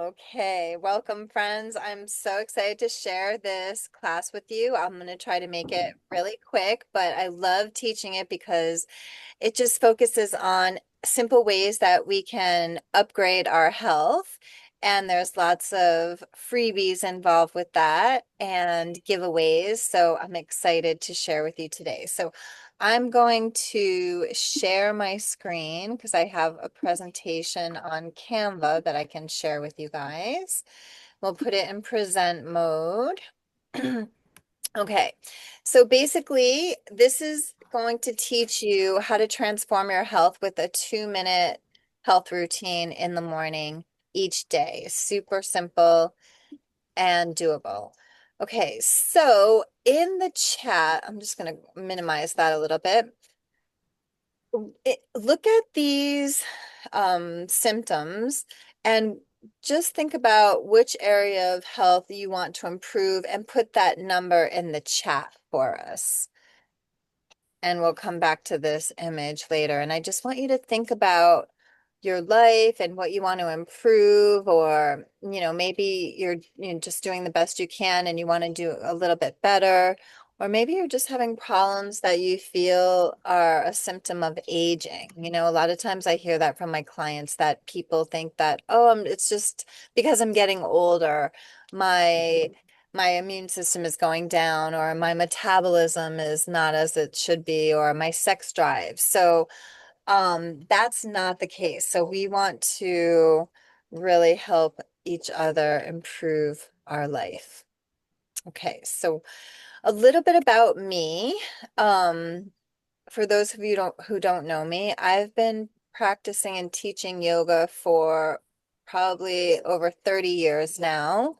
Okay, welcome friends. I'm so excited to share this class with you. I'm going to try to make it really quick, but I love teaching it because it just focuses on simple ways that we can upgrade our health. And there's lots of freebies involved with that and giveaways. So I'm excited to share with you today. So I'm going to share my screen because I have a presentation on Canva that I can share with you guys. We'll put it in present mode. Okay, so basically, this is going to teach you how to transform your health with a 2-minute health routine in the morning each day. Super simple and doable. Okay, so in the chat, I'm just going to minimize that a little bit. Look at these symptoms and just think about which area of health you want to improve and put that number in the chat for us. And we'll come back to this image later. And I just want you to think about your life and what you want to improve, or, maybe you're just doing the best you can and you want to do a little bit better. Or maybe you're just having problems that you feel are a symptom of aging. A lot of times I hear that from my clients that people think that, oh, it's just because I'm getting older. My immune system is going down, or my metabolism is not as it should be, or my sex drive. So that's not the case. So we want to really help each other improve our life. Okay, so a little bit about me. Um, for those of you who don't know me, I've been practicing and teaching yoga for probably over 30 years now.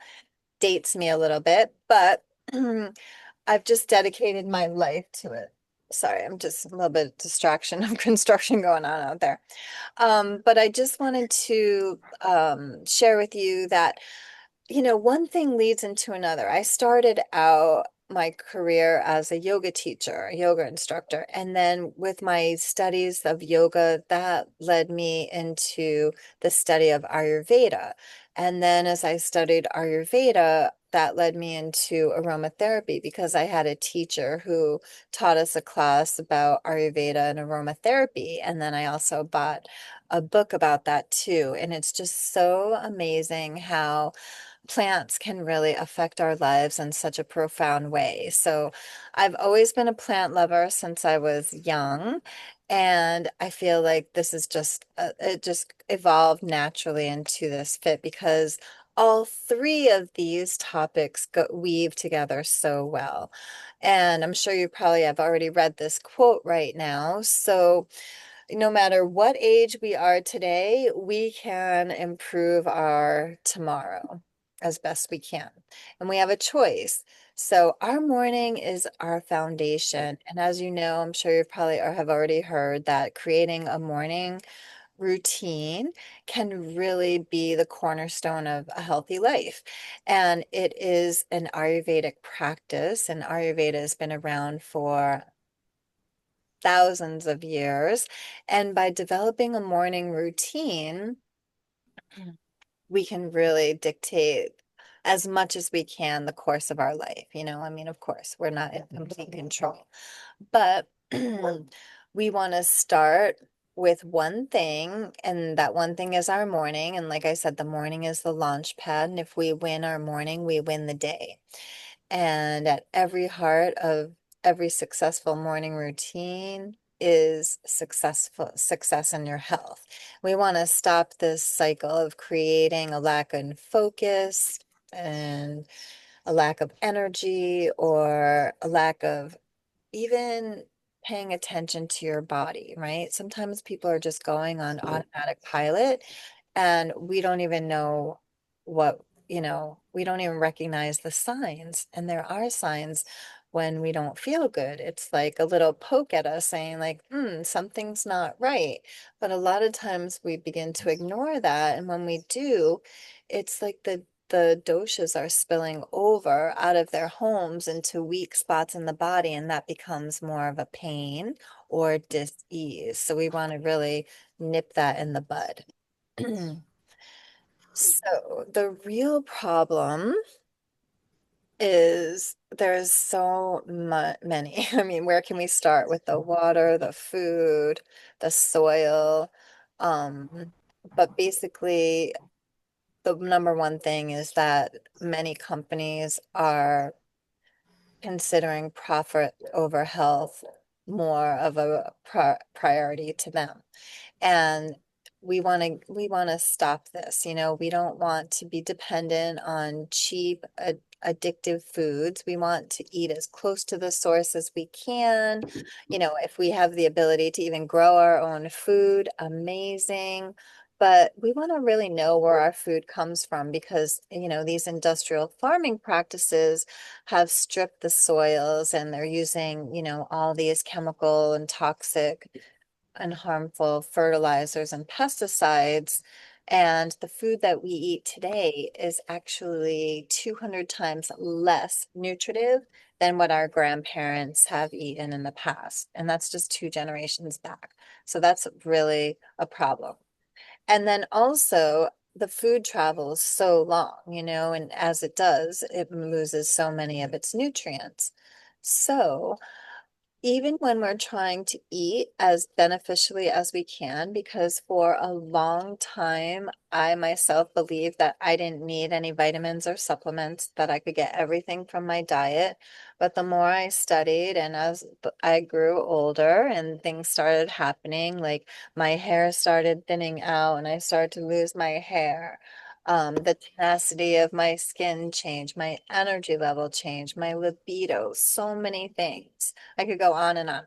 Dates me a little bit, but I've just dedicated my life to it. Sorry, I'm just a little bit of distraction of construction going on out there. But I just wanted to share with you that, one thing leads into another. I started out my career as a yoga teacher, a yoga instructor, and then with my studies of yoga, that led me into the study of Ayurveda. And then as I studied Ayurveda, that led me into aromatherapy because I had a teacher who taught us a class about Ayurveda and aromatherapy. And then I also bought a book about that too. And it's just so amazing how plants can really affect our lives in such a profound way. So I've always been a plant lover since I was young. And I feel like this is just, it just evolved naturally into this fit because all three of these topics weave together so well. And I'm sure you probably have already read this quote right now. So no matter what age we are today, we can improve our tomorrow as best we can. And we have a choice. So our morning is our foundation. And as you know, I'm sure you probably or have already heard that creating a morning routine can really be the cornerstone of a healthy life. And it is an Ayurvedic practice, and Ayurveda has been around for thousands of years. And by developing a morning routine, we can really dictate as much as we can the course of our life. I mean, of course, we're not in complete control, but we want to start with one thing, and that one thing is our morning. And like I said, the morning is the launch pad. And if we win our morning, we win the day. And at every heart of every successful morning routine is success in your health. We want to stop this cycle of creating a lack of focus and a lack of energy, or a lack of even paying attention to your body, right? Sometimes people are just going on automatic pilot and we don't even know what, we don't even recognize the signs. And there are signs when we don't feel good. It's like a little poke at us saying like, something's not right. But a lot of times we begin to ignore that. And when we do, it's like the doshas are spilling over out of their homes into weak spots in the body, and that becomes more of a pain or dis-ease. So we want to really nip that in the bud. So the real problem is there's so many. I mean, where can we start with the water, the food, the soil? Um, but basically, the number one thing is that many companies are considering profit over health more of a priority to them. And we want to stop this. We don't want to be dependent on cheap, addictive foods. We want to eat as close to the source as we can. If we have the ability to even grow our own food, amazing. But we want to really know where our food comes from because, these industrial farming practices have stripped the soils and they're using, all these chemical and toxic and harmful fertilizers and pesticides. And the food that we eat today is actually 200 times less nutritive than what our grandparents have eaten in the past. And that's just two generations back. So that's really a problem. And then also, the food travels so long, and as it does, it loses so many of its nutrients. So, even when we're trying to eat as beneficially as we can, because for a long time, I myself believed that I didn't need any vitamins or supplements, that I could get everything from my diet. But the more I studied and as I grew older and things started happening, like my hair started thinning out and I started to lose my hair. The tenacity of my skin changed, my energy level changed, my libido, so many things. I could go on and on.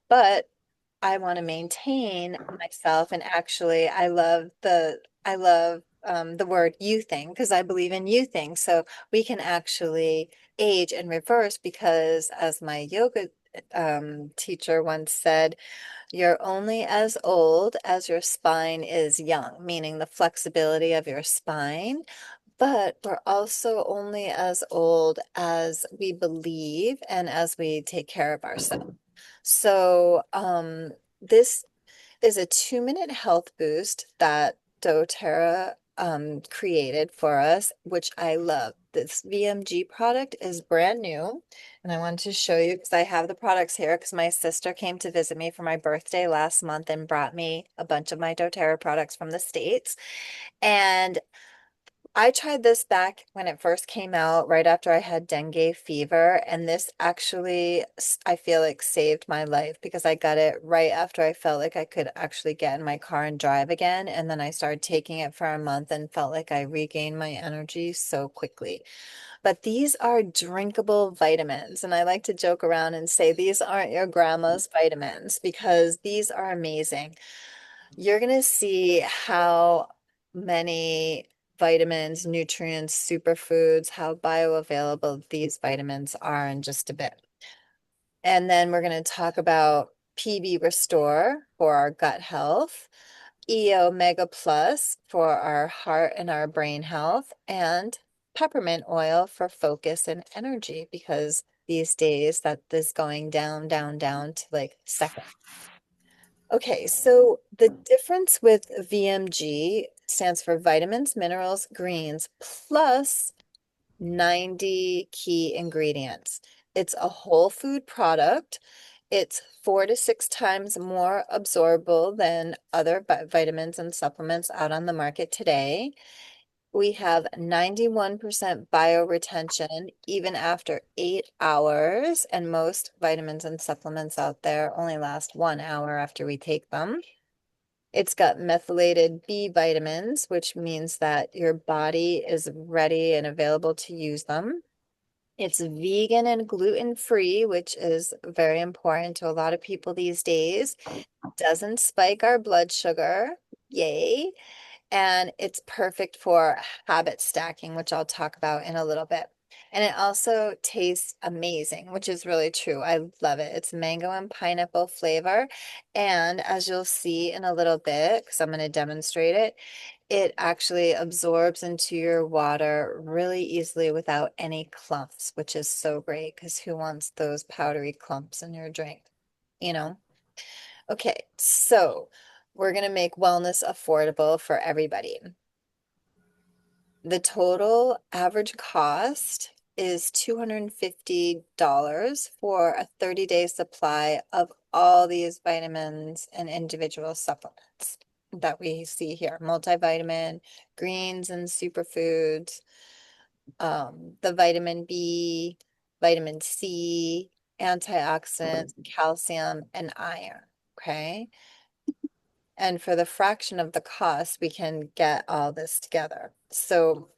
But I want to maintain myself, and actually I love the word youthing because I believe in youthing. So we can actually age and reverse because as my yoga teacher once said, you're only as old as your spine is young, meaning the flexibility of your spine. But we're also only as old as we believe and as we take care of ourselves. So, this is a 2-minute health boost that doTERRA created for us, which I love. This VMG product is brand new, and I wanted to show you because I have the products here because my sister came to visit me for my birthday last month and brought me a bunch of my doTERRA products from the States. And I tried this back when it first came out, right after I had dengue fever, and this actually, I feel like saved my life because I got it right after I felt like I could actually get in my car and drive again. And then I started taking it for a month and felt like I regained my energy so quickly. But these are drinkable vitamins, and I like to joke around and say these aren't your grandma's vitamins because these are amazing. You're going to see how many vitamins, nutrients, superfoods, how bioavailable these vitamins are in just a bit. And then we're going to talk about PB Restore for our gut health, EO Mega Plus for our heart and our brain health, and peppermint oil for focus and energy because these days that is going down, down, down to like second. Okay, so the difference with VMG stands for vitamins, minerals, greens, plus 90 key ingredients. It's a whole food product. It's 4 to 6 times more absorbable than other vitamins and supplements out on the market today. We have 91% bioretention even after 8 hours, and most vitamins and supplements out there only last 1 hour after we take them. It's got methylated B vitamins, which means that your body is ready and available to use them. It's vegan and gluten-free, which is very important to a lot of people these days. Doesn't spike our blood sugar. Yay. And it's perfect for habit stacking, which I'll talk about in a little bit. And it also tastes amazing, which is really true. I love it. It's mango and pineapple flavor. And as you'll see in a little bit, because I'm going to demonstrate it, it actually absorbs into your water really easily without any clumps, which is so great because who wants those powdery clumps in your drink? You know? Okay, so we're going to make wellness affordable for everybody. The total average cost is $250 for a 30-day supply of all these vitamins and individual supplements that we see here. Multivitamin, greens and superfoods, the vitamin B, vitamin C, antioxidants, calcium, and iron. Okay. And for the fraction of the cost, we can get all this together. So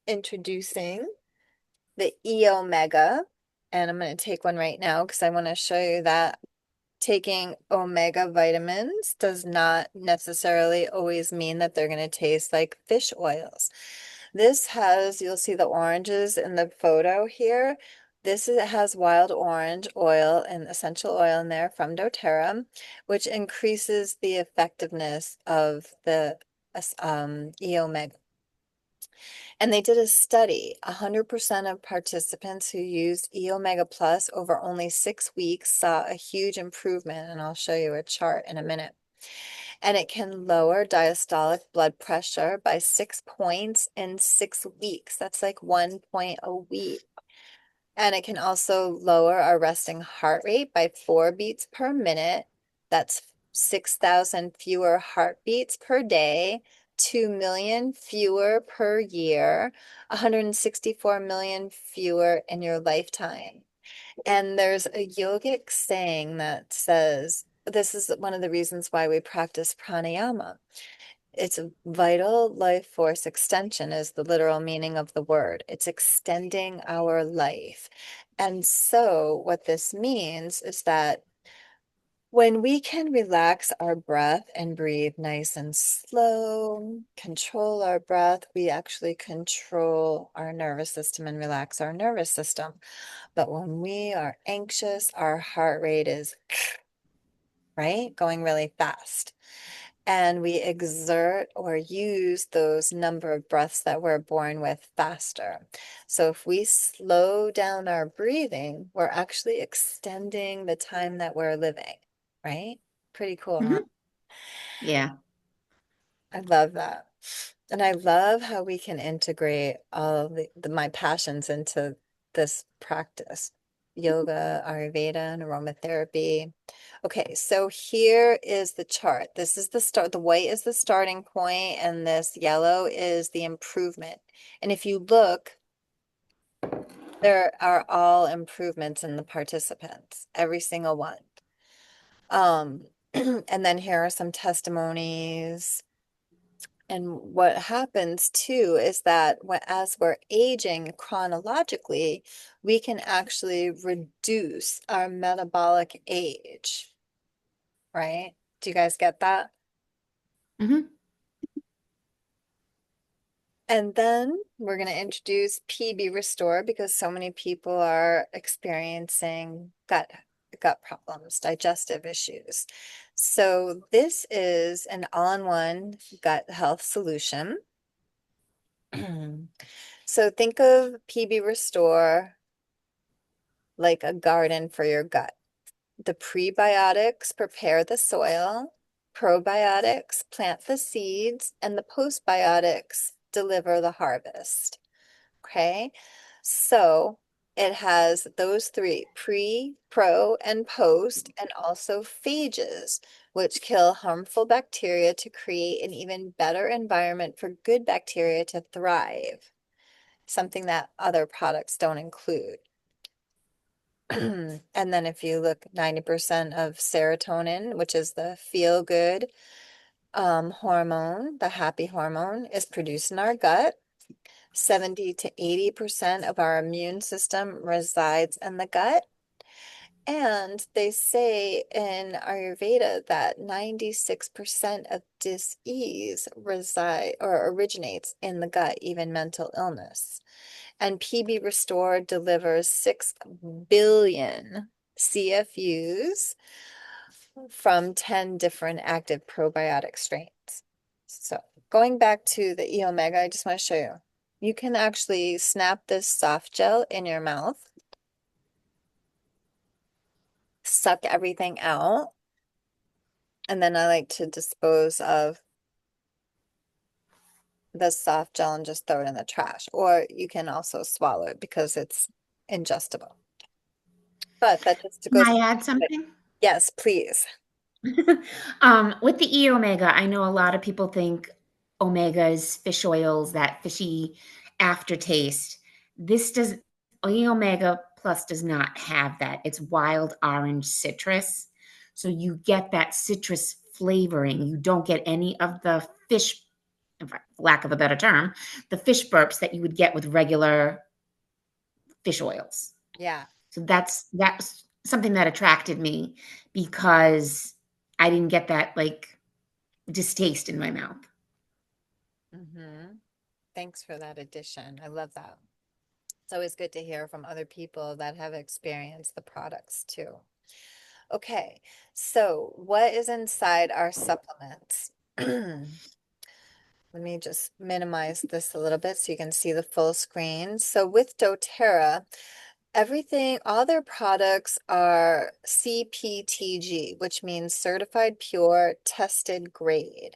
introducing the hŌMe, and I'm going to take one right now because I want to show you that taking omega vitamins does not necessarily always mean that they're going to taste like fish oils. This has, you'll see the oranges in the photo here. Has wild orange oil and essential oil in there from doTERRA, which increases the effectiveness of the hŌMe. And they did a study. 100% of participants who used hŌMe Plus over only 6 weeks saw a huge improvement, and I'll show you a chart in a minute. And it can lower diastolic blood pressure by 6 points in 6 weeks. That's like 1 point a week. And it can also lower our resting heart rate by 4 beats per minute. That's 6,000 fewer heartbeats per day, 2 million fewer per year, 164 million fewer in your lifetime. And there's a yogic saying that says, this is one of the reasons why we practice pranayama. It's a vital life force extension is the literal meaning of the word. It's extending our life. And so what this means is that when we can relax our breath and breathe nice and slow, control our breath, we actually control our nervous system and relax our nervous system. But when we are anxious, our heart rate is, right, going really fast. And we exert or use those number of breaths that we're born with faster. So if we slow down our breathing, we're actually extending the time that we're living, right? Pretty cool, huh? Hmm. Yeah. I love that. And I love how we can integrate all of my passions into this practice. Yoga, Ayurveda, and aromatherapy. Okay, so here is the chart. This is the start. The white is the starting point, and this yellow is the improvement. And if you look, there are all improvements in the participants, every single one. And then here are some testimonies. And what happens too is that as we're aging chronologically, we can actually reduce our metabolic age, right? Do you guys get that? Hmm. And then we're going to introduce PB Restore because so many people are experiencing gut problems, digestive issues. So this is an all-in-one gut health solution. So think of PB Restore like a garden for your gut. The prebiotics prepare the soil, probiotics plant the seeds, and the postbiotics deliver the harvest. Okay, so it has those three, pre, pro, and post, and also phages, which kill harmful bacteria to create an even better environment for good bacteria to thrive, something that other products don't include. And then if you look, 90% of serotonin, which is the feel good hormone, the happy hormone, is produced in our gut. 70 to 80% of our immune system resides in the gut. And they say in Ayurveda that 96% of dis-ease reside or originates in the gut, even mental illness. And PB Restore delivers 6 billion CFUs from 10 different active probiotic strains. So going back to the hŌMe, I just want to show you. You can actually snap this soft gel in your mouth, suck everything out, and then I like to dispose of the soft gel and just throw it in the trash. Or you can also swallow it because it's ingestible. But that just Can goes, I add something? yes, please. With the E omega, I know a lot of people think omegas, fish oils, that fishy aftertaste. This does E omega plus does not have that. It's wild orange citrus. So you get that citrus flavoring. You don't get any of the fish, for lack of a better term, the fish burps that you would get with regular fish oils. Yeah. So that's something that attracted me because I didn't get that like distaste in my mouth. Hmm. Thanks for that addition. I love that. It's always good to hear from other people that have experienced the products too. Okay, so what is inside our supplements? Let me just minimize this a little bit so you can see the full screen. So with doTERRA, everything, all their products are CPTG, which means certified pure tested grade.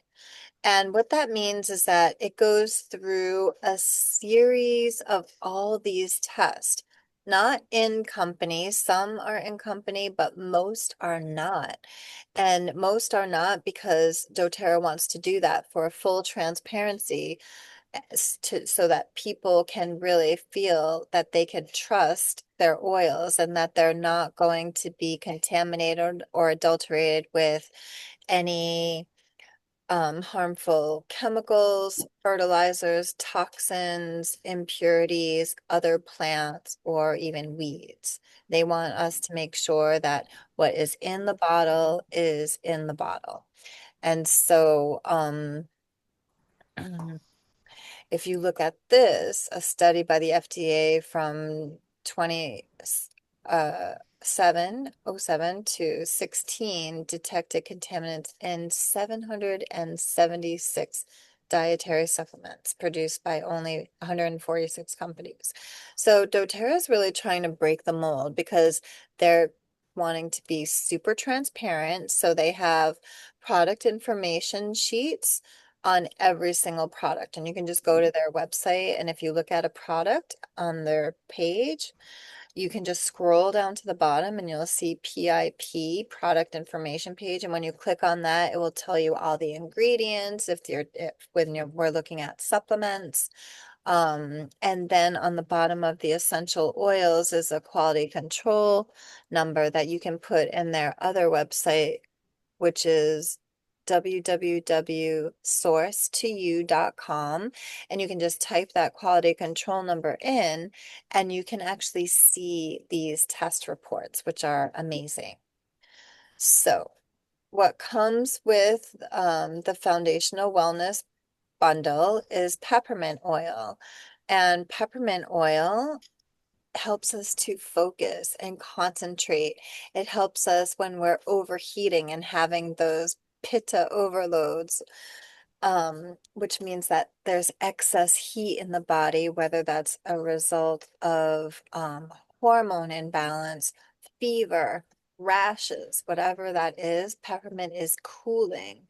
And what that means is that it goes through a series of all these tests, not in company. Some are in company, but most are not. And most are not because doTERRA wants to do that for full transparency so that people can really feel that they can trust their oils and that they're not going to be contaminated or adulterated with any harmful chemicals, fertilizers, toxins, impurities, other plants, or even weeds. They want us to make sure that what is in the bottle is in the bottle. And so, if you look at this, a study by the FDA from 20, uh, 707 to 16 detected contaminants in 776 dietary supplements produced by only 146 companies. So doTERRA is really trying to break the mold because they're wanting to be super transparent. So they have product information sheets on every single product. And you can just go to their website. And if you look at a product on their page, you can just scroll down to the bottom and you'll see PIP, product information page. And when you click on that, it will tell you all the ingredients we're looking at supplements. And then on the bottom of the essential oils is a quality control number that you can put in their other website, which is www.source2u.com, and you can just type that quality control number in and you can actually see these test reports, which are amazing. So what comes with the foundational wellness bundle is peppermint oil, and peppermint oil helps us to focus and concentrate. It helps us when we're overheating and having those pitta overloads, which means that there's excess heat in the body, whether that's a result of hormone imbalance, fever, rashes, whatever that is, peppermint is cooling.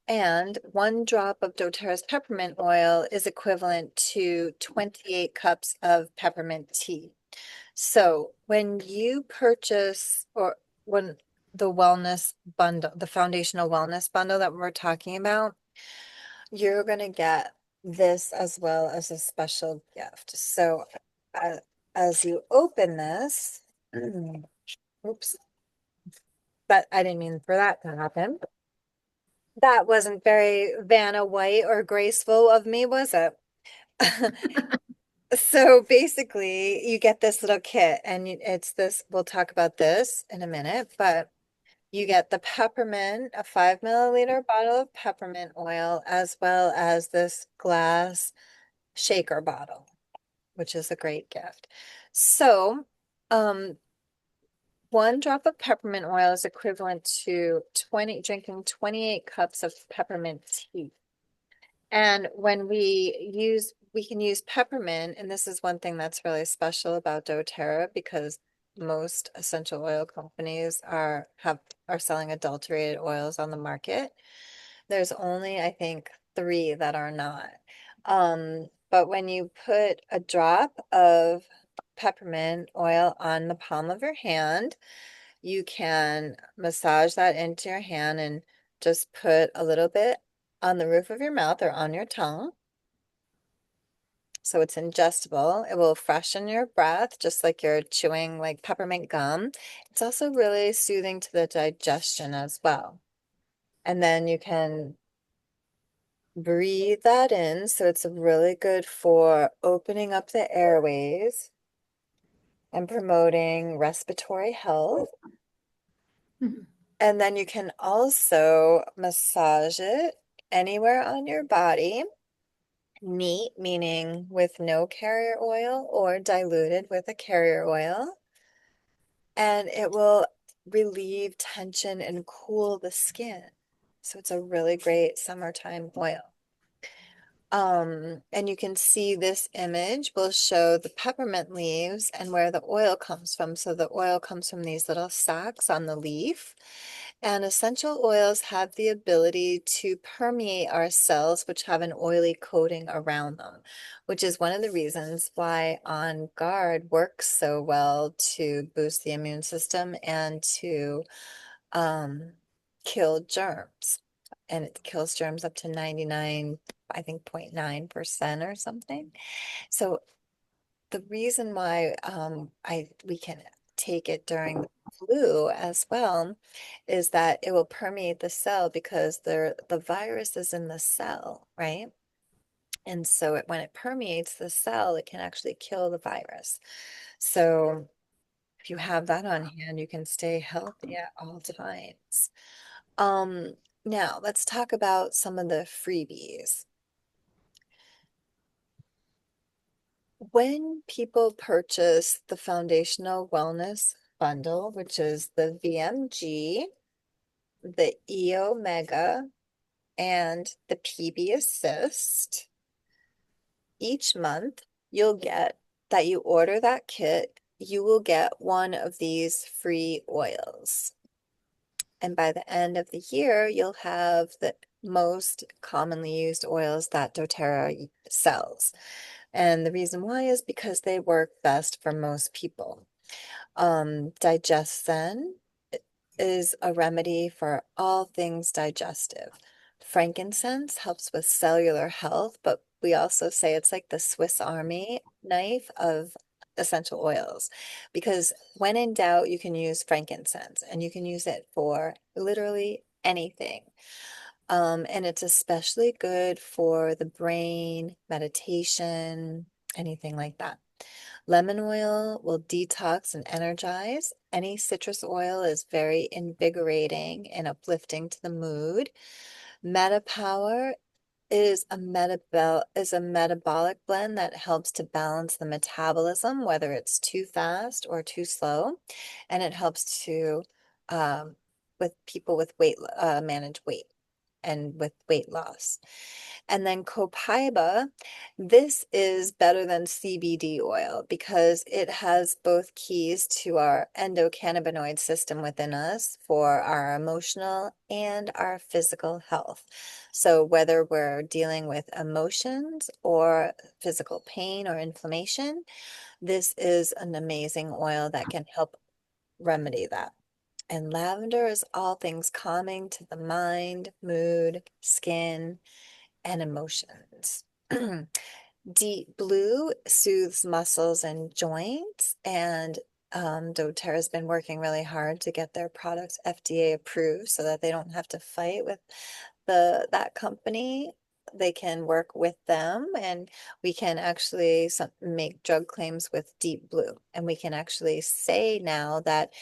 And 1 drop of doTERRA's peppermint oil is equivalent to 28 cups of peppermint tea. So when you purchase or when the wellness bundle, the foundational wellness bundle that we're talking about, you're going to get this as well as a special gift. So uh, as you open this, oops, but I didn't mean for that to happen. That wasn't very Vanna White or graceful of me, was it? So basically, you get this little kit, and it's this. We'll talk about this in a minute, but you get the peppermint, a 5 milliliter bottle of peppermint oil, as well as this glass shaker bottle, which is a great gift. So, um, 1 drop of peppermint oil is equivalent to drinking 28 cups of peppermint tea. And when we can use peppermint, and this is one thing that's really special about doTERRA because most essential oil companies are selling adulterated oils on the market. There's only, I think, 3 that are not. But when you put a drop of peppermint oil on the palm of your hand, you can massage that into your hand and just put a little bit on the roof of your mouth or on your tongue. So it's ingestible. It will freshen your breath, just like you're chewing like peppermint gum. It's also really soothing to the digestion as well. And then you can breathe that in. So it's really good for opening up the airways and promoting respiratory health. Mhm. And then you can also massage it anywhere on your body. Neat, meaning with no carrier oil or diluted with a carrier oil. And it will relieve tension and cool the skin. So it's a really great summertime oil. And you can see this image will show the peppermint leaves and where the oil comes from. So the oil comes from these little sacs on the leaf. And essential oils have the ability to permeate our cells, which have an oily coating around them, which is one of the reasons why On Guard works so well to boost the immune system and to um, kill germs. And it kills germs up to 99, I think 0.9% or something. So the reason why we can take it during the flu as well is that it will permeate the cell because the virus is in the cell, right? And so when it permeates the cell, it can actually kill the virus. So if you have that on hand, you can stay healthy at all times. Um, Now let's talk about some of the freebies. When people purchase the Foundational Wellness Bundle, which is the VMG, the E Omega, and the PB Assist, each month you'll get that you order that kit, you will get one of these free oils. And by the end of the year, you'll have the most commonly used oils that doTERRA sells. And the reason why is because they work best for most people. Digestion is a remedy for all things digestive. Frankincense helps with cellular health, but we also say it's like the Swiss Army knife of essential oils because when in doubt, you can use frankincense and you can use it for literally anything. And it's especially good for the brain, meditation, anything like that. Lemon oil will detox and energize. Any citrus oil is very invigorating and uplifting to the mood. Meta Power is a metabolic blend that helps to balance the metabolism, whether it's too fast or too slow, and it helps to with people with manage weight and with weight loss. And then copaiba, this is better than CBD oil because it has both keys to our endocannabinoid system within us for our emotional and our physical health. So whether we're dealing with emotions or physical pain or inflammation, this is an amazing oil that can help remedy that. And lavender is all things calming to the mind, mood, skin, and emotions. Deep blue soothes muscles and joints, and doTERRA has been working really hard to get their products FDA approved so that they don't have to fight with that company. They can work with them, and we can actually make drug claims with Deep Blue. And we can actually say now that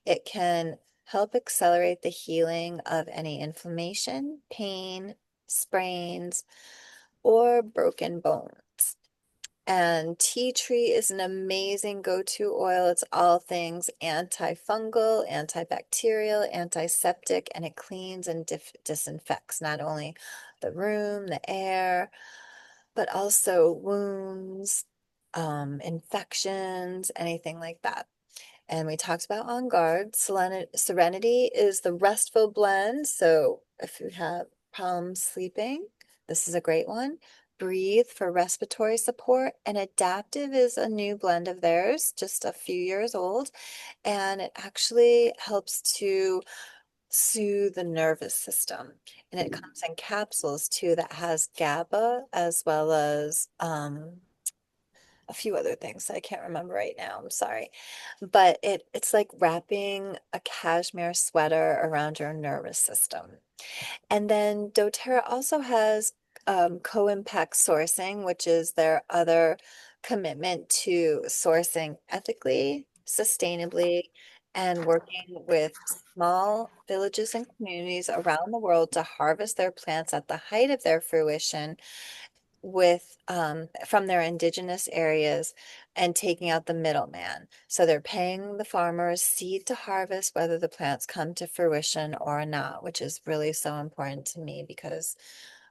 it can help accelerate the healing of any inflammation, pain, sprains, or broken bones. And tea tree is an amazing go-to oil. It's all things antifungal, antibacterial, antiseptic, and it cleans and disinfects not only the room, the air, but also wounds, infections, anything like that. And we talked about On Guard. Serenity is the restful blend. So if you have problems sleeping, this is a great one. Breathe for respiratory support, and Adaptive is a new blend of theirs, just a few years old, and it actually helps to soothe the nervous system. And it comes in capsules too that has GABA as well as a few other things that I can't remember right now. I'm sorry. But it's like wrapping a cashmere sweater around your nervous system. And then doTERRA also has co-impact sourcing, which is their other commitment to sourcing ethically, sustainably, and working with small villages and communities around the world to harvest their plants at the height of their fruition with from their indigenous areas and taking out the middleman. So they're paying the farmers seed to harvest, whether the plants come to fruition or not, which is really so important to me because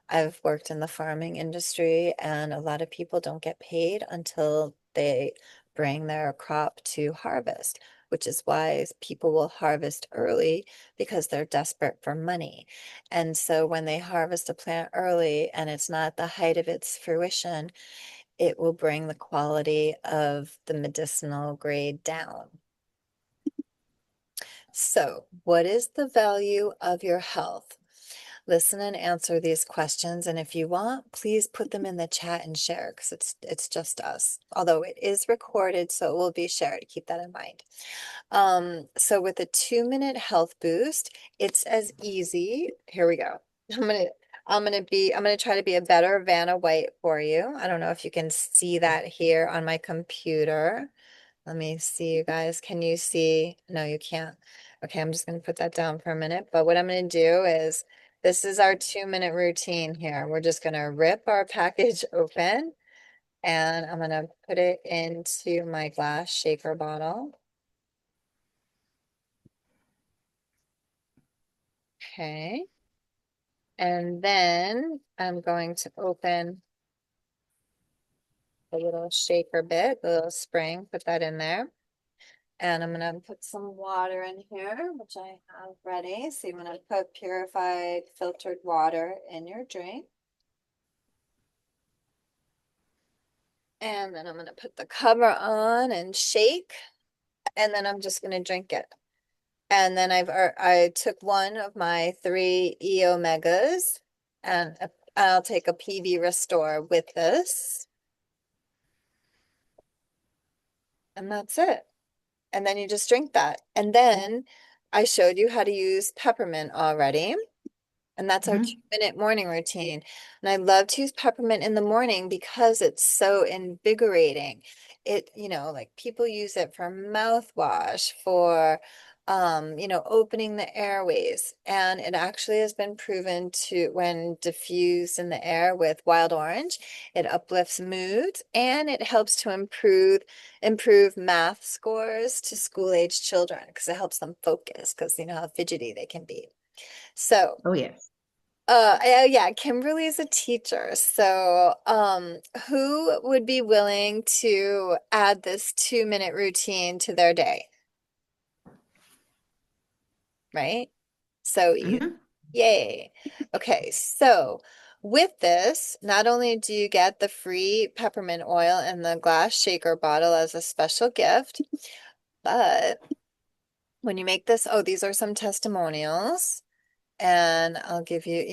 I've worked in the farming industry and a lot of people don't get paid until they bring their crop to harvest, which is why people will harvest early because they're desperate for money. And so when they harvest a plant early and it's not the height of its fruition, it will bring the quality of the medicinal grade down. So, what is the value of your health? Listen and answer these questions, and if you want, please put them in the chat and share because it's just us. Although it is recorded, so it will be shared. Keep that in mind. So with a 2-minute health boost, it's as easy. Here we go. I'm gonna try to be a better Vanna White for you. I don't know if you can see that here on my computer. Let me see, you guys. Can you see? No, you can't. Okay, I'm just gonna put that down for a minute. But what I'm gonna do is this is our 2-minute routine here. We're just gonna rip our package open and I'm gonna put it into my glass shaker bottle. Okay. And then I'm going to open the little shaker bit, the little spring, put that in there. And I'm gonna put some water in here, which I have ready. So you wanna put purified filtered water in your drink. And then I'm gonna put the cover on and shake, and then I'm just gonna drink it. And then I took one of my 3 E-Omegas, and I'll take a PB Restore with this. And that's it. And then you just drink that. And then I showed you how to use peppermint already. And that's our Mhm. 2-minute morning routine. And I love to use peppermint in the morning because it's so invigorating. Like people use it for mouthwash, for opening the airways. And it actually has been proven to, when diffused in the air with wild orange, it uplifts moods and it helps to improve math scores to school-age children because it helps them focus because you know how fidgety they can be. So Oh, yes. yeah, Kimberly is a teacher. So, who would be willing to add this 2-minute routine to their day, right? So you, Mhm. yay. Okay, so with this, not only do you get the free peppermint oil in the glass shaker bottle as a special gift, but when you make this, oh, these are some testimonials. And I'll give you,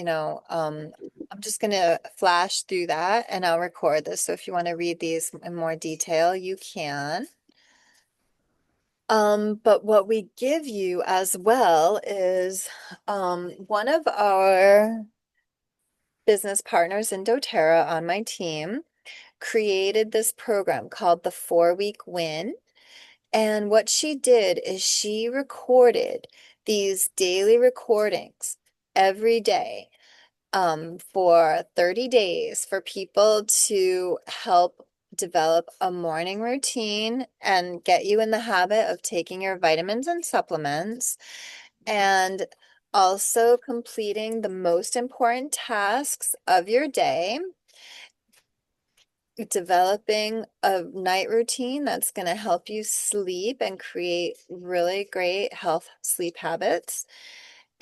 I'm just going to flash through that and I'll record this. So if you want to read these in more detail, you can. But what we give you as well is one of our business partners in doTERRA on my team created this program called the 4-week win. And what she did is she recorded these daily recordings every day for 30 days for people to help develop a morning routine and get you in the habit of taking your vitamins and supplements and also completing the most important tasks of your day, developing a night routine that's going to help you sleep and create really great health sleep habits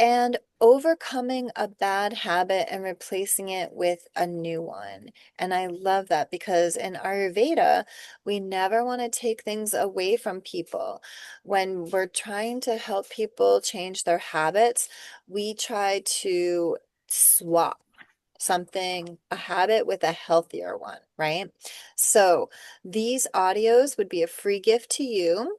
and overcoming a bad habit and replacing it with a new one. And I love that because in Ayurveda, we never want to take things away from people. When we're trying to help people change their habits, we try to swap something, a habit with a healthier one, right? So these audios would be a free gift to you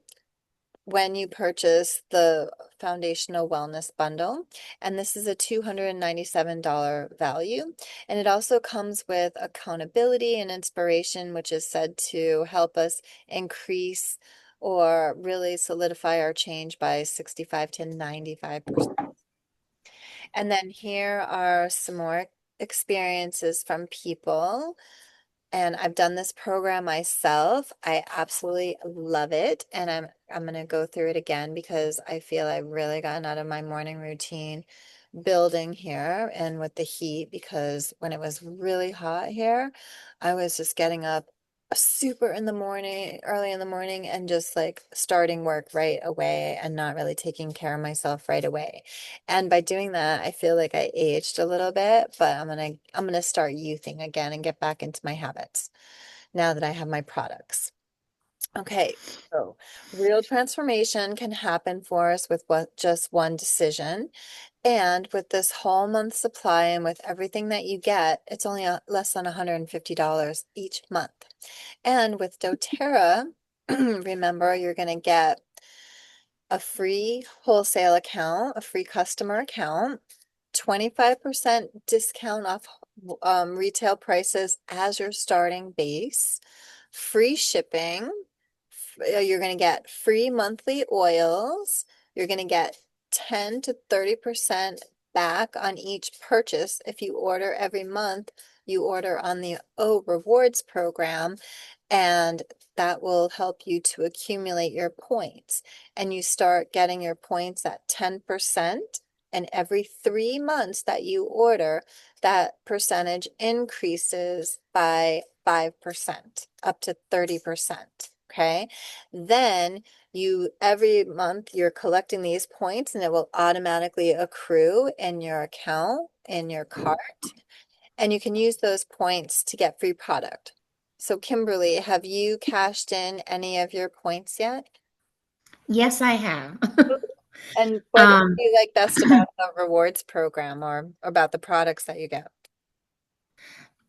when you purchase the foundational wellness bundle. And this is a $297 value. And it also comes with accountability and inspiration, which is said to help us increase or really solidify our change by 65 to 95%. And then here are some more experiences from people, and I've done this program myself. I absolutely love it. And I'm going to go through it again because I feel I've really gotten out of my morning routine building here and with the heat, because when it was really hot here, I was just getting up super in the morning, early in the morning, and just like starting work right away and not really taking care of myself right away. And by doing that, I feel like I aged a little bit, but I'm gonna start youthing again and get back into my habits now that I have my products. Okay, so real transformation can happen for us with what just one decision. And with this whole month supply and with everything that you get, it's only less than $150 each month. And with doTERRA, remember, you're going to get a free wholesale account, a free customer account, 25% discount off retail prices as your starting base, free shipping. You're going to get free monthly oils. You're going to get 10 to 30% back on each purchase. If you order every month, you order on the O Rewards program, and that will help you to accumulate your points. And you start getting your points at 10%. And every 3 months that you order, that percentage increases by 5% up to 30%. Okay. Then every month you're collecting these points and it will automatically accrue in your account, in your cart, and you can use those points to get free product. So Kimberly, have you cashed in any of your points yet? Yes, I have. And what do um, you like best about the rewards program or about the products that you get?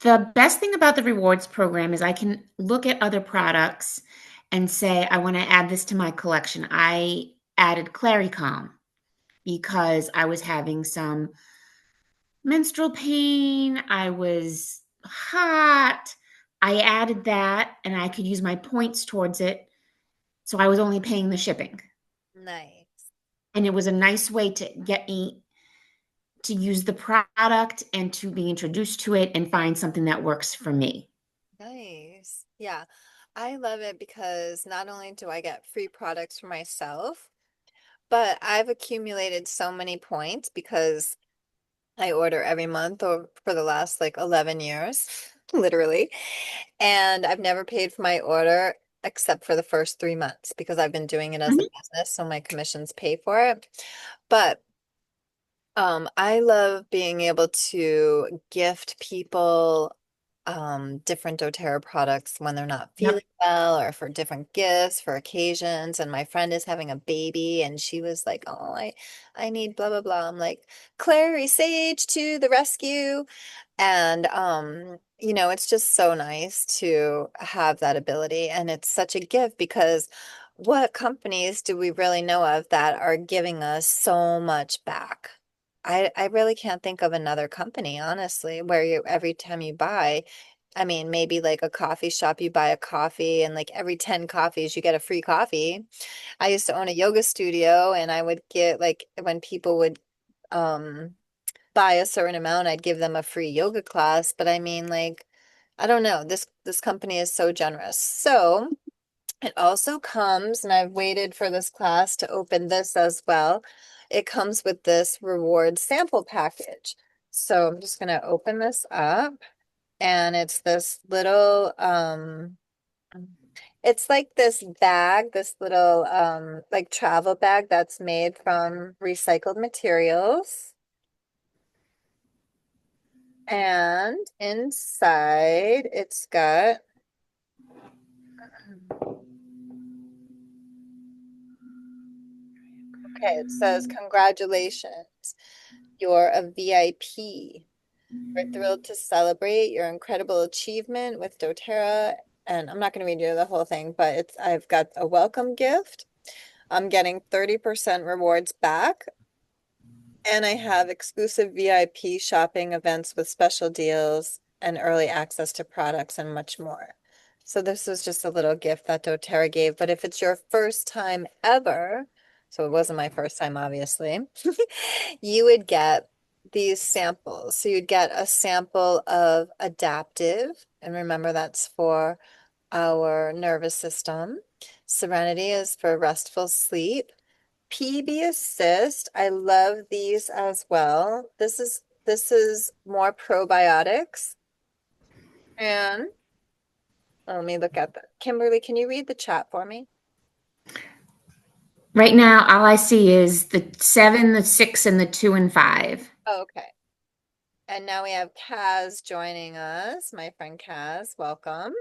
the best thing about the rewards program is I can look at other products and say, I want to add this to my collection. I added Claricalm because I was having some menstrual pain. I was hot. I added that and I could use my points towards it. So I was only paying the shipping. Nice. And it was a nice way to get me to use the product and to be introduced to it and find something that works for me. Nice. Yeah. I love it because not only do I get free products for myself, but I've accumulated so many points because I order every month or for the last like 11 years, literally. And I've never paid for my order except for the first 3 months because I've been doing it as a Mhm. business, so my commissions pay for it. But I love being able to gift people different doTERRA products when they're not feeling Yep. well or for different gifts, for occasions. And my friend is having a baby and she was like, "Oh, I need blah blah blah." I'm like, "Clary Sage to the rescue." And it's just so nice to have that ability. And it's such a gift because what companies do we really know of that are giving us so much back? I really can't think of another company, honestly, where you every time you buy, I mean, maybe like a coffee shop, you buy a coffee and like every 10 coffees you get a free coffee. I used to own a yoga studio and I would get like when people would um buy a certain amount, I'd give them a free yoga class. But I mean, like, I don't know. This company is so generous. So it also comes, and I've waited for this class to open this as well. It comes with this reward sample package. So I'm just gonna open this up, and it's this little It's like this bag, this little like travel bag that's made from recycled materials. And inside it's got okay, it says congratulations. You're a VIP. We're thrilled to celebrate your incredible achievement with doTERRA. And I'm not going to read you the whole thing, but I've got a welcome gift. I'm getting 30% rewards back. And I have exclusive VIP shopping events with special deals and early access to products and much more. So this was just a little gift that doTERRA gave. But if it's your first time ever, so it wasn't my first time, obviously, you would get these samples. So you'd get a sample of adaptive, and remember that's for our nervous system. Serenity is for restful sleep. PB Assist, I love these as well. This is more probiotics. And let me look at that. Kimberly, can you read the chat for me? Right now, all I see is the 7, the 6, and the 2 and 5. Oh, okay. And now we have Kaz joining us, my friend Kaz. Welcome.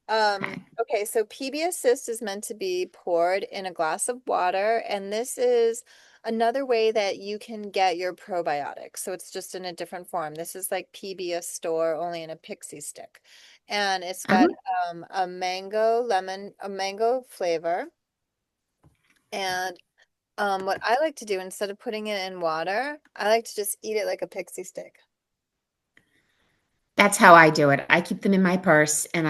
Okay. Okay, so PB Assist is meant to be poured in a glass of water, and this is another way that you can get your probiotics. So it's just in a different form. This is like PB Store only in a pixie stick. And it's got Uh-huh. a mango flavor. And what I like to do instead of putting it in water, I like to just eat it like a pixie stick. That's how I do it. I keep them in my purse, and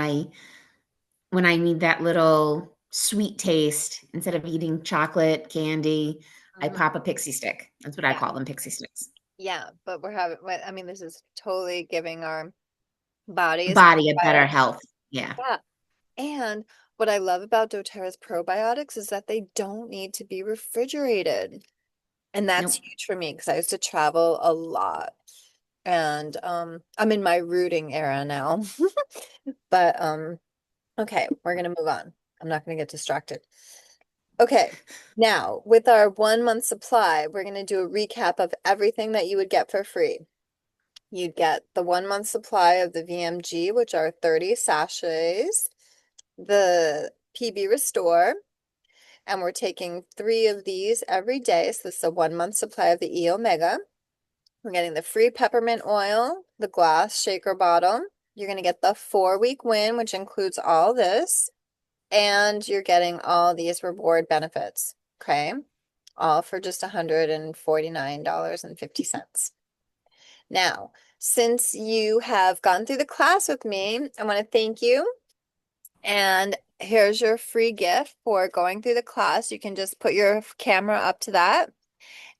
when I need that little sweet taste, instead of eating chocolate, candy, I Mhm. pop a pixie stick. That's what I Yeah. call them, pixie sticks. Yeah, but I mean, this is totally giving our bodies Body a better probiotics. health. Yeah. Yeah. And what I love about doTERRA's probiotics is that they don't need to be refrigerated. And that's Nope. huge for me because I used to travel a lot. And I'm in my rooting era now. But okay, we're gonna move on. I'm not gonna get distracted. Okay. Now, with our 1 month supply, we're gonna do a recap of everything that you would get for free. You'd get the 1 month supply of the VMG, which are 30 sachets, the PB Restore, and we're taking 3 of these every day. So this is a 1 month supply of the E Omega. We're getting the free peppermint oil, the glass shaker bottle. You're going to get the 4 week win, which includes all this, and you're getting all these reward benefits. Okay. All for just $149.50. Now, since you have gone through the class with me, I want to thank you. And here's your free gift for going through the class. You can just put your camera up to that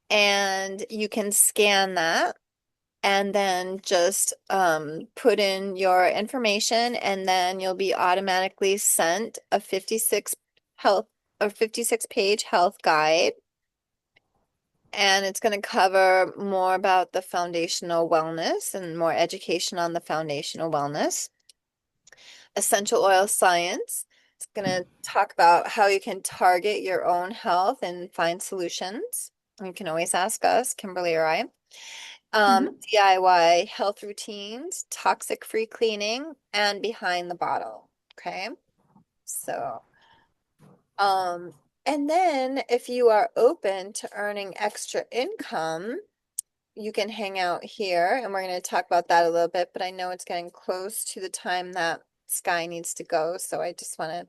and you can scan that and then just put in your information and then you'll be automatically sent a health 56 page health guide. And it's going to cover more about the foundational wellness and more education on the foundational wellness. Essential oil science. It's going to talk about how you can target your own health and find solutions. You can always ask us, Kimberly or I. Mhm. DIY health routines, toxic-free cleaning, and behind the bottle. Okay. So, um, and then if you are open to earning extra income, you can hang out here and we're going to talk about that a little bit, but I know it's getting close to the time that Sky needs to go. So I just want to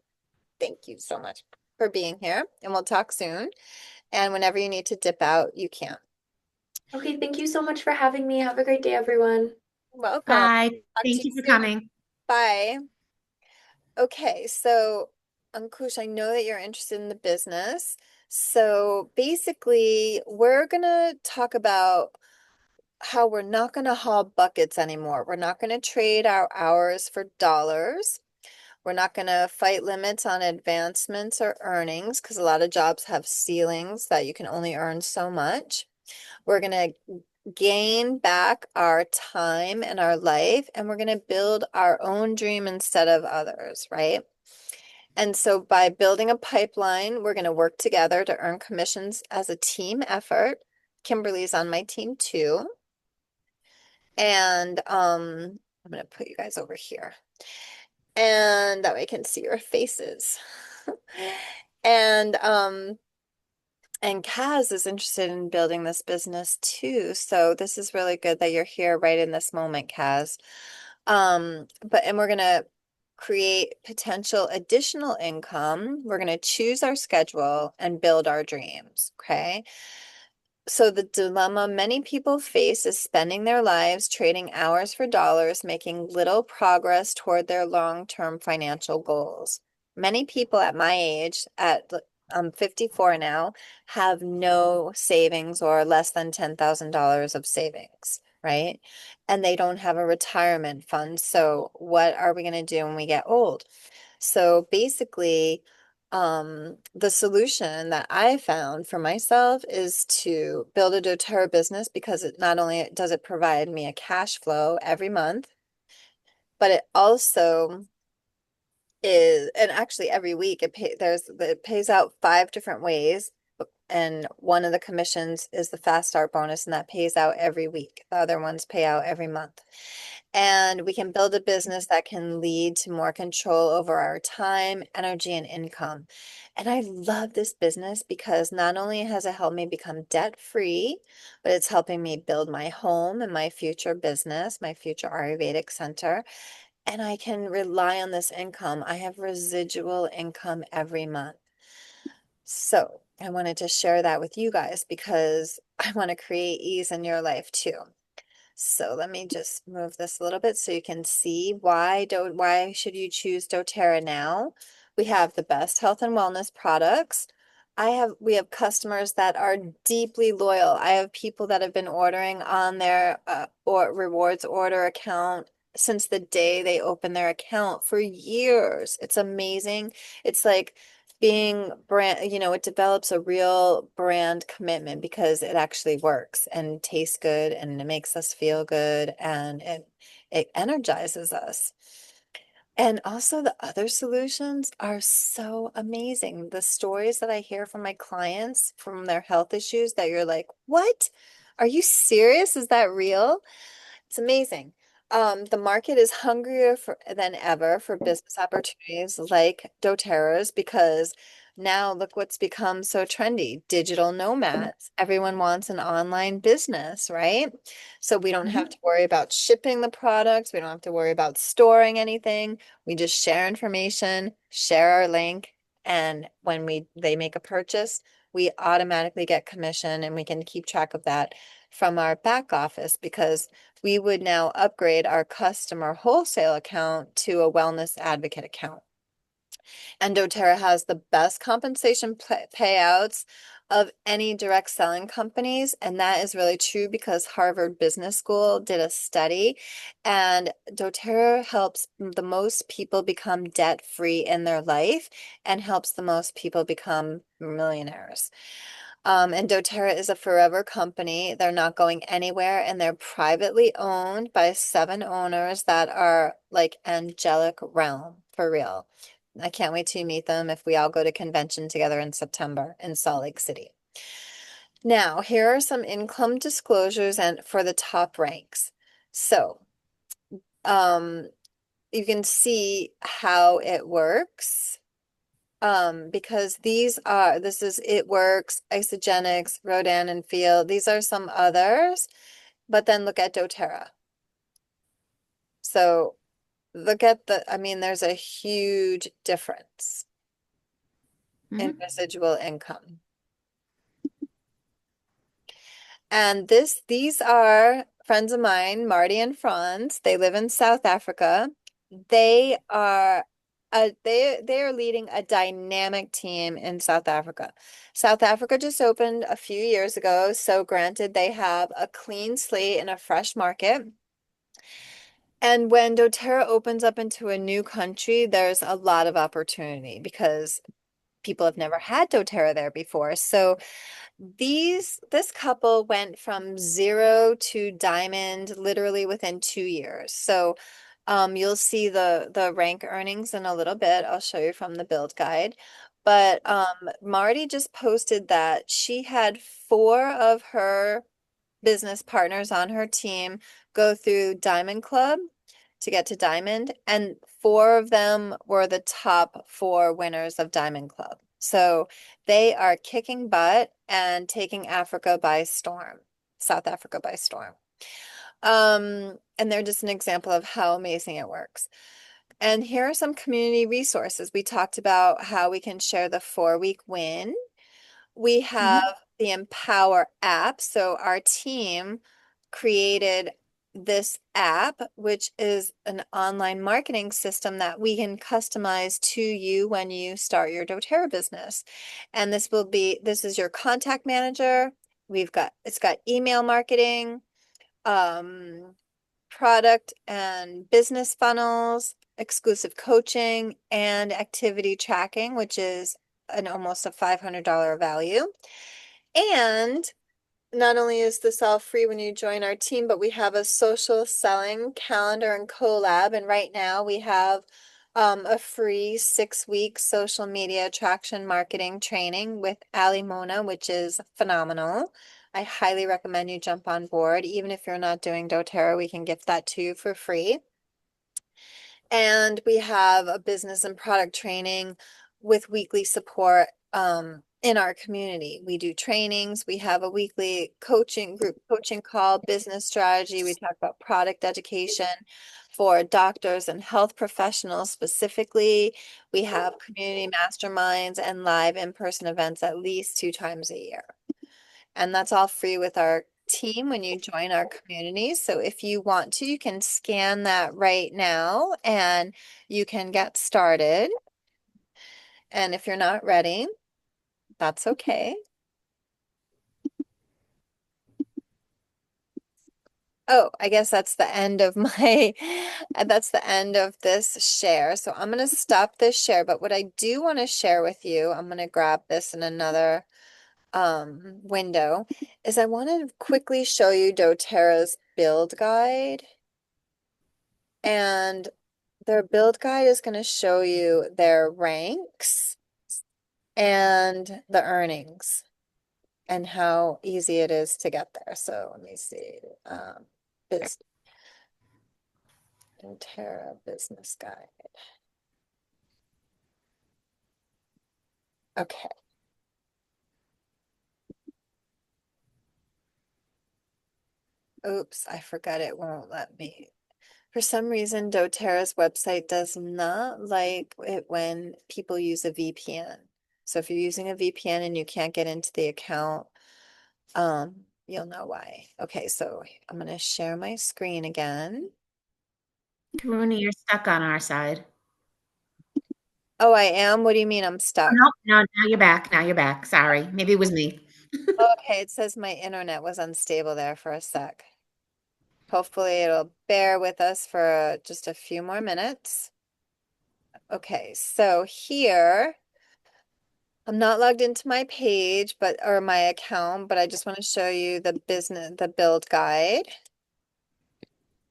thank you so much for being here and we'll talk soon. And whenever you need to dip out, you can. Okay, thank you so much for having me. Have a great day, everyone. Welcome. Bye. Talk to Thank you you for soon. coming. Bye. Okay, so Ankush, I know that you're interested in the business. So basically, we're gonna talk about how we're not gonna haul buckets anymore. We're not gonna trade our hours for dollars. We're not gonna fight limits on advancements or earnings because a lot of jobs have ceilings that you can only earn so much. We're gonna gain back our time and our life, and we're gonna build our own dream instead of others, right? And so by building a pipeline, we're going to work together to earn commissions as a team effort. Kimberly's on my team too. And I'm going to put you guys over here. And that way I can see your faces. And Kaz is interested in building this business too. So this is really good that you're here right in this moment, Kaz. And we're gonna create potential additional income. We're gonna choose our schedule and build our dreams. Okay. So the dilemma many people face is spending their lives trading hours for dollars, making little progress toward their long-term financial goals. Many people at my age, I'm 54 now, have no savings or less than $10,000 of savings, right? And they don't have a retirement fund. So what are we going to do when we get old? So basically, the solution that I found for myself is to build a doTERRA business because it not only does it provide me a cash flow every month, but it also is, and actually every week it pays out 5 different ways. And one of the commissions is the fast start bonus, and that pays out every week. The other ones pay out every month. And we can build a business that can lead to more control over our time, energy, and income. And I love this business because not only has it helped me become debt free, but it's helping me build my home and my future business, my future Ayurvedic center. And I can rely on this income. I have residual income every month. So I wanted to share that with you guys because I want to create ease in your life too. So let me just move this a little bit so you can see why should you choose doTERRA now? We have the best health and wellness products. We have customers that are deeply loyal. I have people that have been ordering on their or rewards order account since the day they open their account for years. It's amazing. It's like being brand, it develops a real brand commitment because it actually works and tastes good and it makes us feel good and it energizes us. And also the other solutions are so amazing. The stories that I hear from my clients from their health issues that you're like, what? Are you serious? Is that real? It's amazing. The market is hungrier than ever for business opportunities like doTERRA's because now look what's become so trendy, digital nomads. Everyone wants an online business, right? So we don't have to worry about shipping the products. We don't have to worry about storing anything. We just share information, share our link, and when they make a purchase, we automatically get commission and we can keep track of that from our back office because we would now upgrade our customer wholesale account to a wellness advocate account. And doTERRA has the best compensation payouts of any direct selling companies. And that is really true because Harvard Business School did a study and doTERRA helps the most people become debt free in their life and helps the most people become millionaires. And doTERRA is a forever company. They're not going anywhere, and they're privately owned by 7 owners that are like angelic realm for real. I can't wait to meet them if we all go to convention together in September in Salt Lake City. Now, here are some income disclosures and for the top ranks. So, um, you can see how it works. Because this is It Works, Isogenics, Rodan and Field. These are some others, but then look at doTERRA. So look at there's a huge difference in residual income. And these are friends of mine, Marty and Franz. They live in South Africa. They are they are leading a dynamic team in South Africa. South Africa just opened a few years ago, so granted they have a clean slate and a fresh market. And when doTERRA opens up into a new country, there's a lot of opportunity because people have never had doTERRA there before. So this couple went from zero to diamond literally within 2 years. So You'll see the rank earnings in a little bit. I'll show you from the build guide. But Marty just posted that she had 4 of her business partners on her team go through Diamond Club to get to Diamond, and 4 of them were the top 4 winners of Diamond Club. So they are kicking butt and taking Africa by storm, South Africa by storm. And they're just an example of how amazing it works. And here are some community resources. We talked about how we can share the 4-week win. We have the Empower app. So our team created this app, which is an online marketing system that we can customize to you when you start your doTERRA business. And this is your contact manager. It's got email marketing, product and business funnels, exclusive coaching, and activity tracking, which is almost a $500 value. And not only is this all free when you join our team, but we have a social selling calendar and collab. And right now we have a free 6-week social media attraction marketing training with Ali Mona, which is phenomenal. I highly recommend you jump on board. Even if you're not doing doTERRA, we can gift that to you for free. And we have a business and product training with weekly support in our community. We do trainings. We have a weekly group coaching call, business strategy. We talk about product education for doctors and health professionals specifically. We have community masterminds and live in-person events at least 2 times a year. And that's all free with our team when you join our community. So if you want to, you can scan that right now and you can get started. And if you're not ready, that's okay. Oh, I guess that's the end of that's the end of this share. So I'm going to stop this share, but what I do want to share with you, I'm going to grab this in another window, is I want to quickly show you doTERRA's build guide. And their build guide is going to show you their ranks and the earnings and how easy it is to get there. So let me see. doTERRA business guide. Okay. Oops, I forgot it won't let me. For some reason, doTERRA's website does not like it when people use a VPN. So if you're using a VPN and you can't get into the account, you'll know why. Okay, so I'm going to share my screen again. Karuna, you're stuck on our side. Oh, I am? What do you mean I'm stuck? No, no, now you're back. Now you're back. Sorry. Maybe it was me. Okay, it says my internet was unstable there for a sec. Hopefully it'll bear with us for just a few more minutes. Okay, so here, I'm not logged into my page, or my account, but I just want to show you the build guide.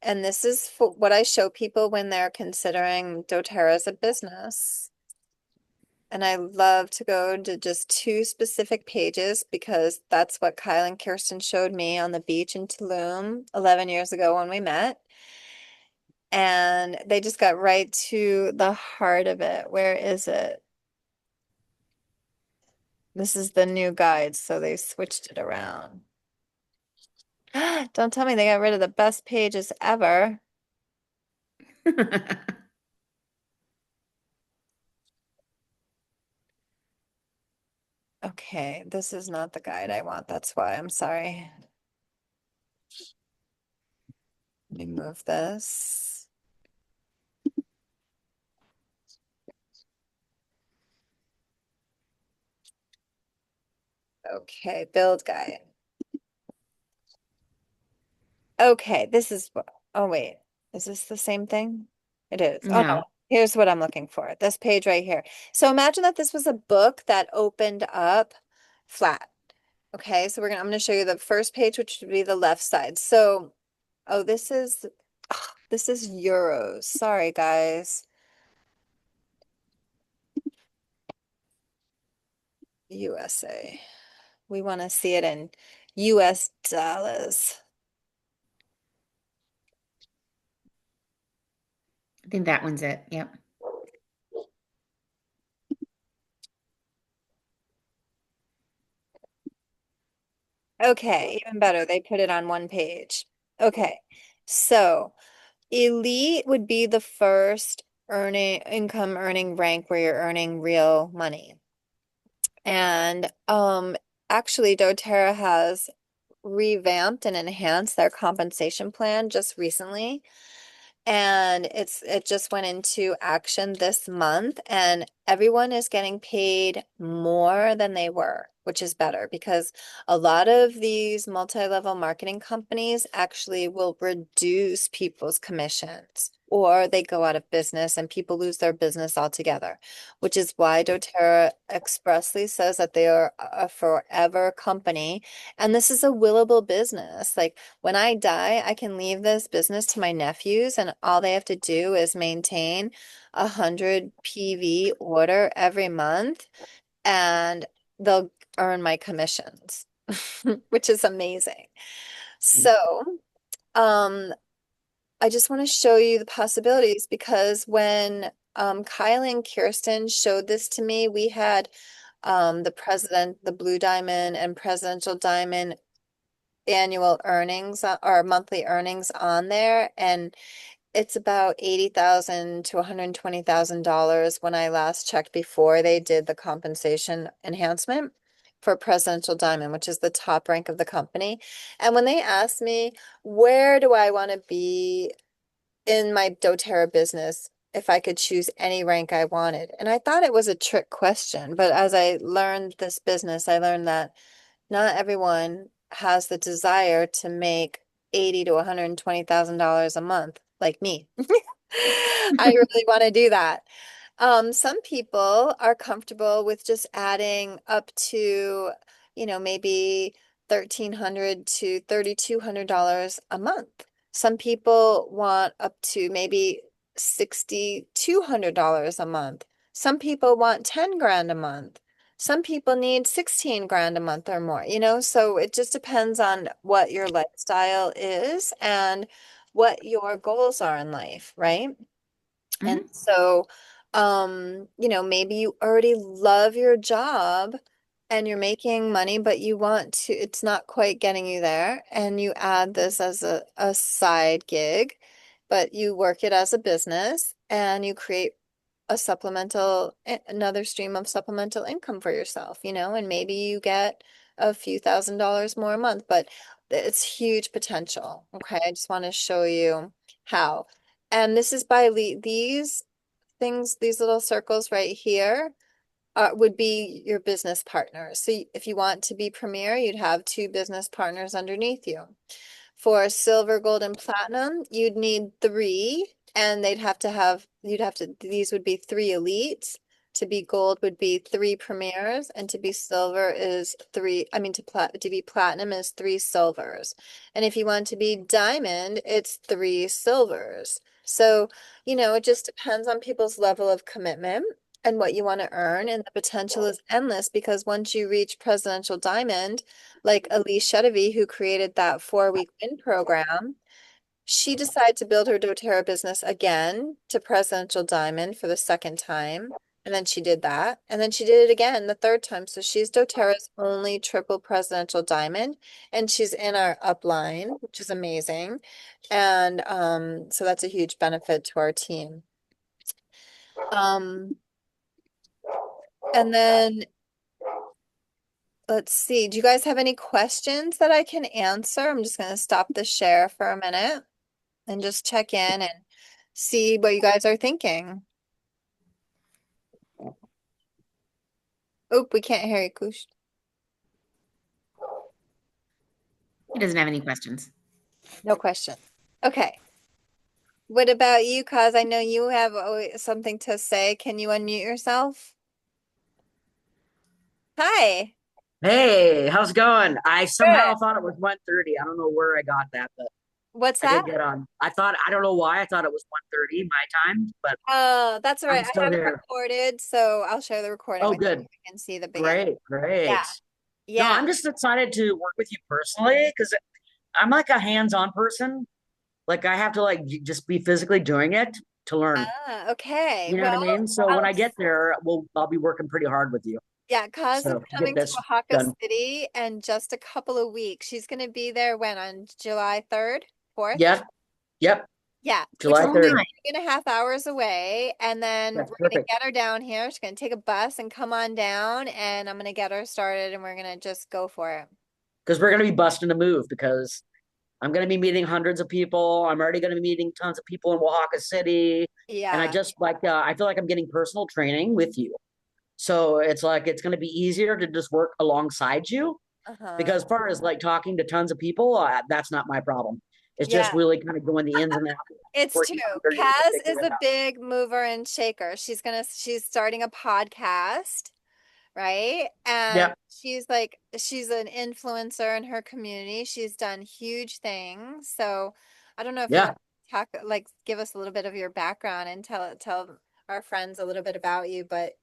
And this is what I show people when they're considering doTERRA as a business. And I love to go to just 2 specific pages because that's what Kyle and Kirsten showed me on the beach in Tulum 11 years ago when we met. And they just got right to the heart of it. Where is it? This is the new guide, so they switched it around. Don't tell me they got rid of the best pages ever. Okay, this is not the guide I want. That's why I'm sorry. Let me move this. Okay, build guide. Okay, this is what, oh wait, is this the same thing? It is. Oh no, No. here's what I'm looking for. This page right here. So imagine that this was a book that opened up flat. Okay, so I'm gonna show you the first page, which would be the left side. So, oh, this is This is euros. Sorry, guys. USA. We want to see it in US dollars. I think that one's it. Yep. Okay, even better. They put it on one page. Okay. So elite would be the first earning income earning rank where you're earning real money. And actually doTERRA has revamped and enhanced their compensation plan just recently. And it just went into action this month, and everyone is getting paid more than they were, which is better because a lot of these multi-level marketing companies actually will reduce people's commissions or they go out of business and people lose their business altogether, which is why doTERRA expressly says that they are a forever company. And this is a willable business. Like when I die, I can leave this business to my nephews, and all they have to do is maintain 100 PV order every month, and they'll earn my commissions, which is amazing. So, um, I just want to show you the possibilities because when Kylie and Kirsten showed this to me, we had the president, the Blue Diamond and Presidential Diamond annual earnings or monthly earnings on there, and it's about 80,000 to $120,000 when I last checked before they did the compensation enhancement for Presidential Diamond, which is the top rank of the company. And when they asked me, where do I want to be in my doTERRA business if I could choose any rank I wanted? And I thought it was a trick question, but as I learned this business, I learned that not everyone has the desire to make 80 to $120,000 a month like me. I really want to do that. Some people are comfortable with just adding up to, maybe $1,300 to $3,200 a month. Some people want up to maybe $6,200 a month. Some people want 10 grand a month. Some people need 16 grand a month or more, so it just depends on what your lifestyle is and what your goals are in life, right? And Hmm. so, maybe you already love your job and you're making money, but it's not quite getting you there. And you add this as a side gig, but you work it as a business and you create another stream of supplemental income for yourself, and maybe you get a few $1,000s more a month, but it's huge potential. Okay. I just want to show you how. And this is by these things, these little circles right here would be your business partners. So if you want to be premier, you'd have two business partners underneath you. For silver, gold, and platinum, you'd need three, and these would be three elites. To be gold would be three premiers, and to be silver is three, I mean, to be platinum is three silvers. And if you want to be diamond, it's three silvers. So, it just depends on people's level of commitment and what you want to earn. And the potential is endless because once you reach presidential diamond, like Elise Chedevy, who created that 4-week win program, she decided to build her doTERRA business again to Presidential Diamond for the second time. And then she did that. And then she did it again the third time. So she's doTERRA's only triple Presidential Diamond. And she's in our upline, which is amazing. And so that's a huge benefit to our team. Um, and then let's see. Do you guys have any questions that I can answer? I'm just going to stop the share for a minute and just check in and see what you guys are thinking. Oop, we can't hear you, Kush. He doesn't have any questions. No question. Okay. What about you, Kaz? I know you have something to say. Can you unmute yourself? Hi. Hey, how's it going? I Good. somehow thought it was 1:30. I don't know where I got that, but What's I did that? get on. I don't know why. I thought it was 1:30 my time, but Oh, that's all right. I'm I still have it here. recorded, so I'll share the recording Oh, with you. good. You can see the beginning. Great. Yeah. Great. No, Yeah. I'm just excited to work with you personally because I'm like a hands-on person. Like I have to like just be physically doing it to learn. Ah, okay. You know what I Well, mean? So when I'll I get there, I'll be working pretty hard with you. yeah, Kaz is So to get coming to this Oaxaca done. City in just a couple of weeks. She's going to be there when on July 3rd, 4th? Yep. Yep. Yeah, which July is Oh only third. my. 3.5 hours away. And then That's we're going to perfect. get her down here. She's going to take a bus and come on down, and I'm going to get her started, and we're going to just go for it. Because we're gonna be busting a move because I'm going to be meeting hundreds of people. I'm already going to be meeting tons of people in Oaxaca City. And I Yeah. just like, I feel like I'm getting personal training with you. So it's like, it's going to be easier to just work alongside you. Uh-huh. Because as far as like talking to tons of people, that's not my problem. It's just Yeah. really kind of going the ins and outs, It's true. working underneath and Kaz is figuring a it out. big mover and shaker. She's starting a podcast, right? And Yep. she's an influencer in her community. She's done huge things. So I don't know if you Yeah. want to talk, like give us a little bit of your background and tell our friends a little bit about you, but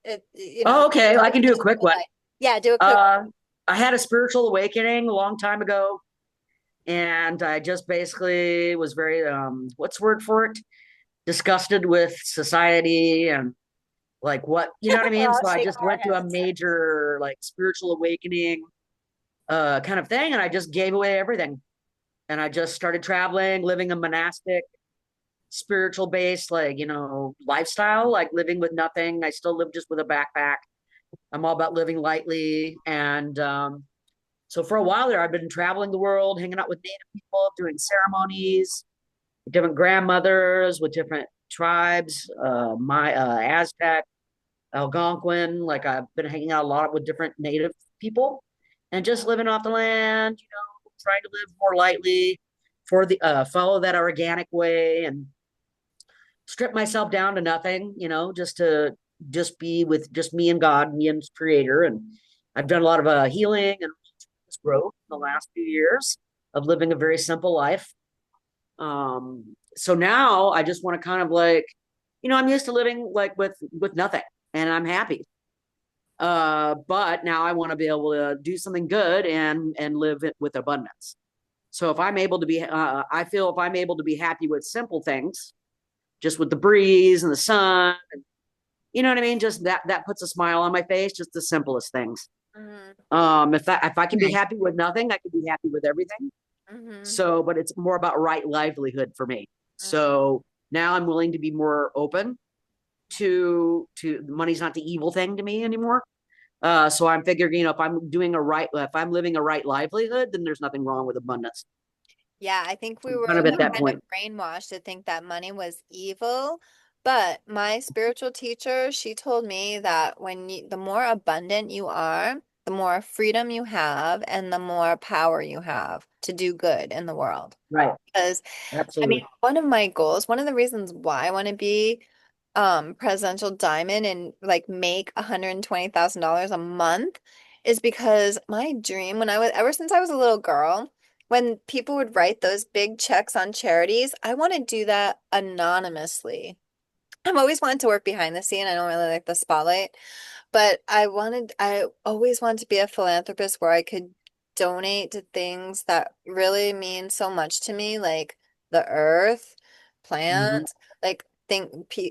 Oh, okay. I can do a just quick one. like, yeah, do a quick. Uh, I had a spiritual awakening a long time ago. And I just basically was very, what's the word for it? Disgusted with society and like what, you know what I We're mean? all So I shaking just our went through a heads. major like spiritual awakening kind of thing and I just gave away everything. And I just started traveling, living a monastic, spiritual based like, lifestyle, like living with nothing. I still live just with a backpack. I'm all about living lightly and so for a while there I've been traveling the world, hanging out with native people, doing ceremonies, different grandmothers with different tribes, my Aztec, Algonquin. Like I've been hanging out a lot with different native people and just living off the land, trying to live more lightly for the follow that organic way and strip myself down to nothing, just to just be with just me and God, me and creator. And I've done a lot of healing and growth in the last few years of living a very simple life. So now I just want to kind of like, I'm used to living like with nothing and I'm happy. But now I want to be able to do something good and live it with abundance. So if I'm able to be, I feel if I'm able to be happy with simple things, just with the breeze and the sun, and, you know what I mean? Just that puts a smile on my face. Just the simplest things. Mm-hmm. If I can be Nice. happy with nothing, I can be happy with everything. Mm-hmm. So, but it's more about right livelihood for me. So now I'm willing to be more open to money's not the evil thing to me anymore. So I'm figuring, if I'm living a right livelihood, then there's nothing wrong with abundance. Yeah, I think we I'm were kind of at that kind of point. brainwashed to think that money was evil. But my spiritual teacher, she told me that the more abundant you are, the more freedom you have and the more power you have to do good in the world. Right. Because I mean, Absolutely. one of my goals, one of the reasons why I want to be presidential diamond and like make $120,000 a month is because my dream when I was ever since I was a little girl, when people would write those big checks on charities, I want to do that anonymously. I've always wanted to work behind the scene. I don't really like the spotlight, but I always wanted to be a philanthropist where I could donate to things that really mean so much to me, like the earth, Hmm. plants, like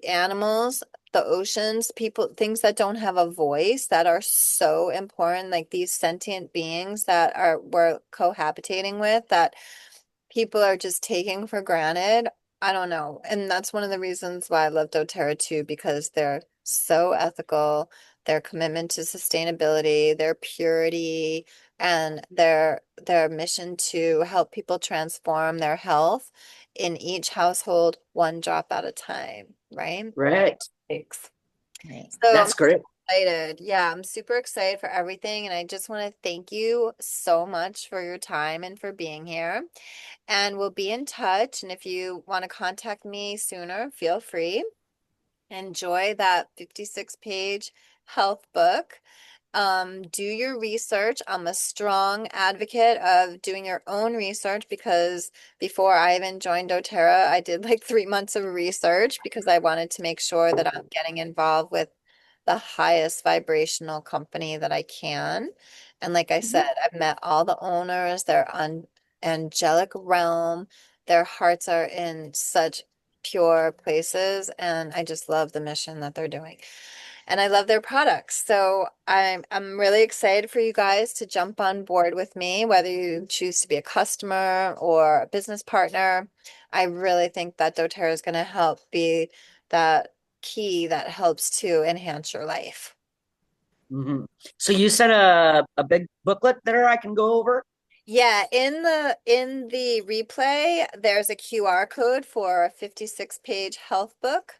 animals, the oceans, people, things that don't have a voice that are so important, like these sentient beings that we're cohabitating with that people are just taking for granted. I don't know. And that's one of the reasons why I love doTERRA too, because they're so ethical, their commitment to sustainability, their purity, and their mission to help people transform their health in each household one drop at a time, right? Right. Thanks. Right. So I'm That's great. excited. Yeah, I'm super excited for everything. And I just want to thank you so much for your time and for being here. And we'll be in touch. And if you want to contact me sooner, feel free. Enjoy that 56-page health book. Do your research. I'm a strong advocate of doing your own research because before I even joined doTERRA, I did like 3 months of research because I wanted to make sure that I'm getting involved with the highest vibrational company that I can. And like I said, I've met all the owners. They're on angelic realm. Their hearts are in such pure places, and I just love the mission that they're doing. And I love their products. So I'm really excited for you guys to jump on board with me, whether you choose to be a customer or a business partner. I really think that doTERRA is going to help be that key that helps to enhance your life. So you sent a big booklet there I can go over? Yeah, in the replay, there's a QR code for a 56-page health book.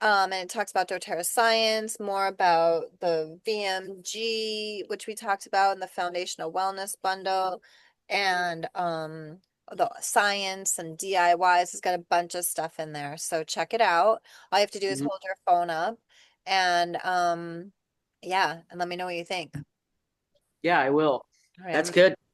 And it talks about doTERRA science, more about the VMG, which we talked about in the foundational wellness bundle, and the science and DIYs. It's got a bunch of stuff in there. So check it out. All you have to do is hold your phone up and yeah, and let me know what you think. Yeah, I will. All right, That's good.